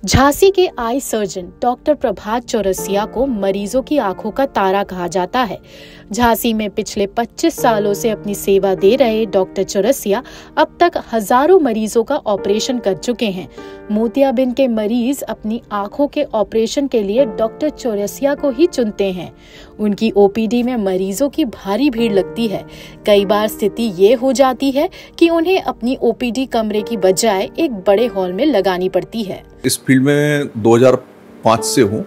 झांसी के eye surgeon doctor प्रभात चौरसिया को मरीजों की आंखों का तारा कहा जाता है। झांसी में पिछले 25 सालों से अपनी सेवा दे रहे डॉक्टर चौरसिया अब तक हजारों मरीजों का ऑपरेशन कर चुके हैं। मोतियाबिंद के मरीज अपनी आंखों के ऑपरेशन के लिए डॉक्टर चौरसिया को ही चुनते हैं। उनकी ओपीडी में मरीजों की भारी भीड़ लगती है। कई बार स्थिति ये हो जाती है कि उन्हें अपनी ओपीडी कमरे की बजाय एक बड़े हॉल में लगानी पड़ती है। इस फील्ड में 2005 से हूँ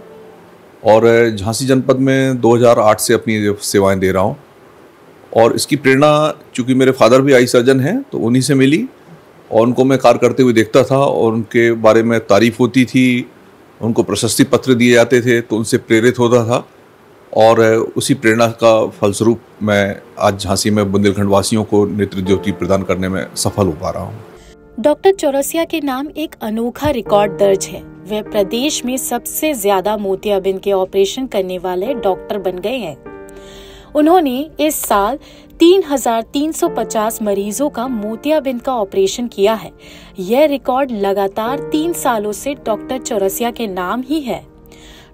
और झांसी जनपद में 2008 से अपनी सेवाएं दे रहा हूँ। और इसकी प्रेरणा चूँकि मेरे फादर भी आई सर्जन हैं तो उन्हीं से मिली और उनको मैं कार्य करते हुए देखता था और उनके बारे में तारीफ होती थी, उनको प्रशस्ति पत्र दिए जाते थे तो उनसे प्रेरित होता था और उसी प्रेरणा का फलस्वरूप मैं आज झांसी में बुंदेलखंड वासियों को नेत्र ज्योति प्रदान करने में सफल हो पा रहा हूँ। डॉक्टर चौरसिया के नाम एक अनोखा रिकॉर्ड दर्ज है। वे प्रदेश में सबसे ज्यादा मोतियाबिंद के ऑपरेशन करने वाले डॉक्टर बन गए हैं। उन्होंने इस साल 3,350 मरीजों का मोतियाबिंद का ऑपरेशन किया है। यह रिकॉर्ड लगातार 3 सालों से डॉक्टर चौरसिया के नाम ही है।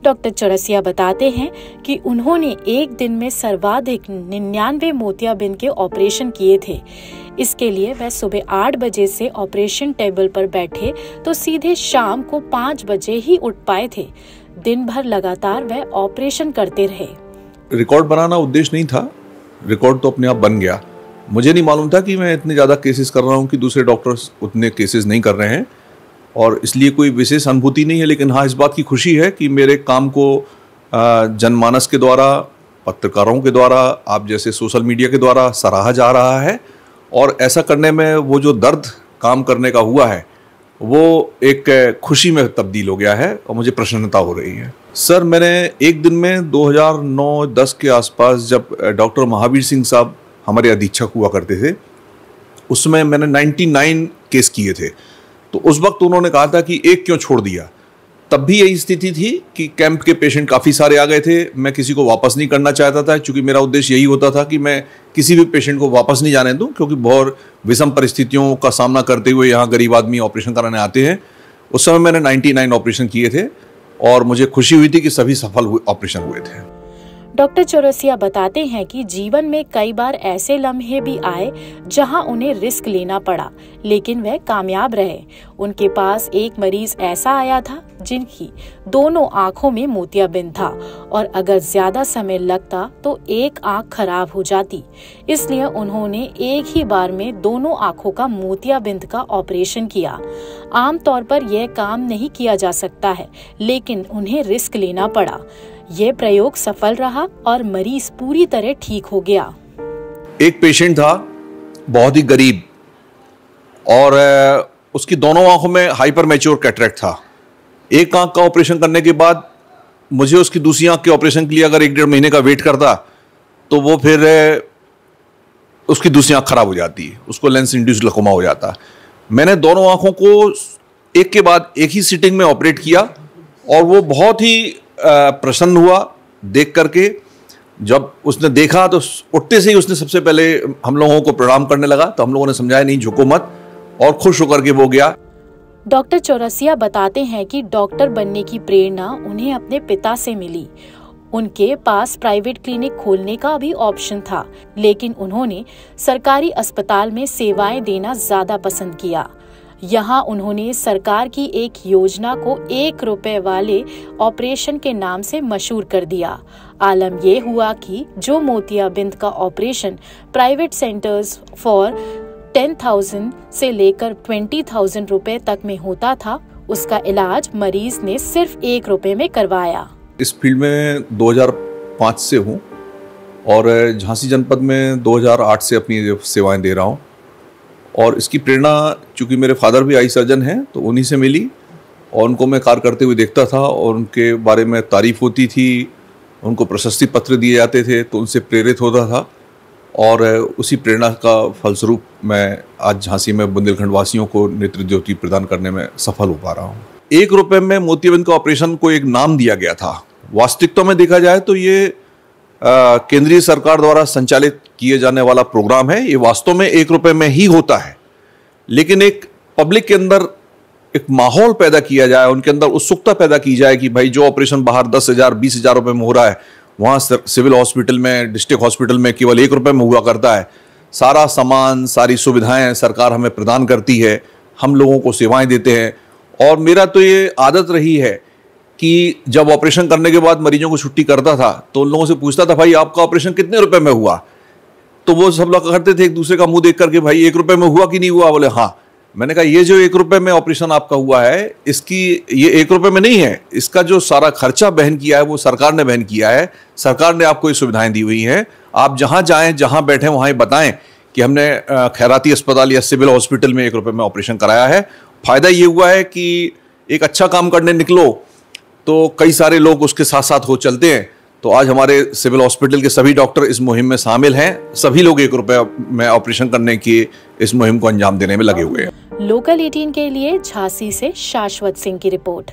डॉक्टर चौरसिया बताते हैं कि उन्होंने एक दिन में सर्वाधिक 99 मोतियाबिंद के ऑपरेशन किए थे। इसके लिए वह सुबह 8 बजे से ऑपरेशन टेबल पर बैठे तो सीधे शाम को 5 बजे ही उठ पाए थे। दिन भर लगातार वह ऑपरेशन करते रहे। रिकॉर्ड बनाना उद्देश्य नहीं था, रिकॉर्ड तो अपने आप बन गया। मुझे नहीं मालूम था कि मैं इतने ज़्यादा केसेस कर रहा हूँ कि दूसरे डॉक्टर्स उतने केसेस नहीं कर रहे हैं और इसलिए कोई विशेष अनुभूति नहीं है। लेकिन हाँ, इस बात की खुशी है कि मेरे काम को जनमानस के द्वारा, पत्रकारों के द्वारा, आप जैसे सोशल मीडिया के द्वारा सराहा जा रहा है और ऐसा करने में वो जो दर्द काम करने का हुआ है वो एक खुशी में तब्दील हो गया है और मुझे प्रसन्नता हो रही है। सर, मैंने एक दिन में 2009-10 के आसपास जब डॉक्टर महावीर सिंह साहब हमारे अधीक्षक हुआ करते थे, उसमें मैंने 99 केस किए थे। तो उस वक्त उन्होंने कहा था कि एक क्यों छोड़ दिया। तब भी यही स्थिति थी कि कैंप के पेशेंट काफ़ी सारे आ गए थे। मैं किसी को वापस नहीं करना चाहता था क्योंकि मेरा उद्देश्य यही होता था कि मैं किसी भी पेशेंट को वापस नहीं जाने दूं, क्योंकि बहुत विषम परिस्थितियों का सामना करते हुए यहाँ गरीब आदमी ऑपरेशन कराने आते हैं। उस समय मैंने 99 ऑपरेशन किए थे और मुझे खुशी हुई थी कि सभी सफल ऑपरेशन हुए थे। डॉक्टर चौरसिया बताते हैं कि जीवन में कई बार ऐसे लम्हे भी आए जहां उन्हें रिस्क लेना पड़ा, लेकिन वह कामयाब रहे। उनके पास एक मरीज ऐसा आया था जिनकी दोनों आंखों में मोतियाबिंद था और अगर ज्यादा समय लगता तो एक आंख खराब हो जाती। इसलिए उन्होंने एक ही बार में दोनों आंखों का मोतियाबिंद का ऑपरेशन किया। आमतौर पर यह काम नहीं किया जा सकता है, लेकिन उन्हें रिस्क लेना पड़ा। ये प्रयोग सफल रहा और मरीज पूरी तरह ठीक हो गया। एक पेशेंट था बहुत ही गरीब और उसकी दोनों आंखों में हाइपर मैच्योर कैटरेक्ट था। एक आंख का ऑपरेशन करने के बाद मुझे उसकी दूसरी आंख के ऑपरेशन के लिए अगर 1-1.5 महीने का वेट करता तो वो फिर उसकी दूसरी आंख खराब हो जाती, उसको लेंस इंड्यूस्ड ग्लूकोमा हो जाता। मैंने दोनों आंखों को एक के बाद एक ही सिटिंग में ऑपरेट किया और वो बहुत ही प्रसन्न हुआ देख करके। जब उसने देखा तो उठते से ही उसने सबसे पहले हम लोगों को प्रणाम करने लगा, तो हम लोगों ने समझाया नहीं झुको मत, और खुश होकर के वो गया। डॉक्टर चौरसिया बताते हैं कि डॉक्टर बनने की प्रेरणा उन्हें अपने पिता से मिली। उनके पास प्राइवेट क्लिनिक खोलने का भी ऑप्शन था, लेकिन उन्होंने सरकारी अस्पताल में सेवाएं देना ज्यादा पसंद किया। यहाँ उन्होंने सरकार की एक योजना को 1 रुपए वाले ऑपरेशन के नाम से मशहूर कर दिया। आलम ये हुआ कि जो मोतियाबिंद का ऑपरेशन प्राइवेट सेंटर्स फॉर 10,000 से लेकर 20,000 रुपए तक में होता था, उसका इलाज मरीज ने सिर्फ 1 रुपए में करवाया। इस फील्ड में 2005 से हूँ और झांसी जनपद में 2008 से अपनी सेवाएं दे रहा हूँ। और इसकी प्रेरणा चूँकि मेरे फादर भी आई सर्जन हैं तो उन्हीं से मिली और उनको मैं कार्य करते हुए देखता था और उनके बारे में तारीफ होती थी, उनको प्रशस्ति पत्र दिए जाते थे तो उनसे प्रेरित होता था और उसी प्रेरणा का फलस्वरूप मैं आज झांसी में बुंदेलखंड वासियों को नेत्र ज्योति प्रदान करने में सफल हो पा रहा हूँ। 1 रुपये में मोतियाबिंद का ऑपरेशन को एक नाम दिया गया था। वास्तविकता में देखा जाए तो ये केंद्रीय सरकार द्वारा संचालित किए जाने वाला प्रोग्राम है। ये वास्तव में 1 रुपये में ही होता है, लेकिन एक पब्लिक के अंदर एक माहौल पैदा किया जाए, उनके अंदर उत्सुकता पैदा की जाए कि भाई जो ऑपरेशन बाहर 10,000 20,000 रुपए में हो रहा है, वहाँ सिविल हॉस्पिटल में, डिस्ट्रिक्ट हॉस्पिटल में केवल 1 रुपए में हुआ करता है। सारा सामान, सारी सुविधाएं सरकार हमें प्रदान करती है, हम लोगों को सेवाएं देते हैं। और मेरा तो ये आदत रही है कि जब ऑपरेशन करने के बाद मरीजों को छुट्टी करता था तो उन लोगों से पूछता था, भाई आपका ऑपरेशन कितने रुपए में हुआ? तो वो सब लोग करते थे एक दूसरे का मुंह देख करके, भाई 1 रुपए में हुआ कि नहीं हुआ? बोले हाँ। मैंने कहा ये जो 1 रुपए में ऑपरेशन आपका हुआ है, इसकी ये 1 रुपए में नहीं है, इसका जो सारा खर्चा वहन किया है वो सरकार ने वहन किया है। सरकार ने आपको ये सुविधाएं दी हुई हैं। आप जहां जाएं, जहां बैठे वहां बताएं कि हमने खैराती अस्पताल या सिविल हॉस्पिटल में 1 रुपए में ऑपरेशन कराया है। फायदा ये हुआ है कि एक अच्छा काम करने निकलो तो कई सारे लोग उसके साथ साथ हो चलते हैं। तो आज हमारे सिविल हॉस्पिटल के सभी डॉक्टर इस मुहिम में शामिल हैं। सभी लोग 1 रुपए में ऑपरेशन करने की इस मुहिम को अंजाम देने में लगे हुए हैं। लोकल 18 के लिए झांसी से शाश्वत सिंह की रिपोर्ट।